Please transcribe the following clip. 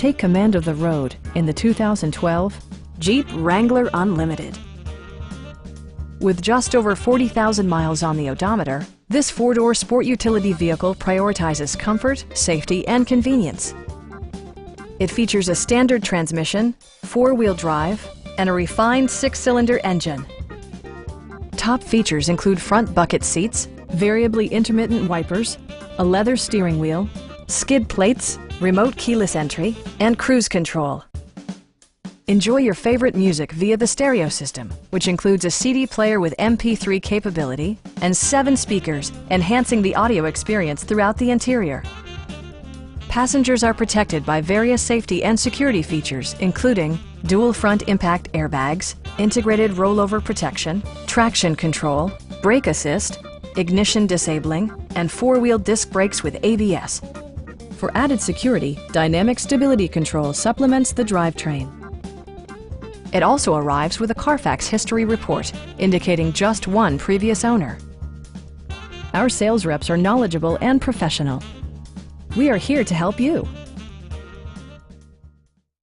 Take command of the road in the 2012 Jeep Wrangler Unlimited. With just over 40,000 miles on the odometer, this four-door sport utility vehicle prioritizes comfort, safety, and convenience. It features a standard transmission, four-wheel drive, and a refined six-cylinder engine. Top features include front bucket seats, variably intermittent wipers, a leather steering wheel, skid plates, remote keyless entry, and cruise control. Enjoy your favorite music via the stereo system, which includes a CD player with MP3 capability and 7 speakers, enhancing the audio experience throughout the interior. Passengers are protected by various safety and security features, including dual front impact airbags, integrated rollover protection, traction control, brake assist, ignition disabling, and four-wheel disc brakes with ABS. For added security, dynamic stability control supplements the drivetrain. It also arrives with a Carfax history report, indicating just one previous owner. Our sales reps are knowledgeable and professional. We are here to help you.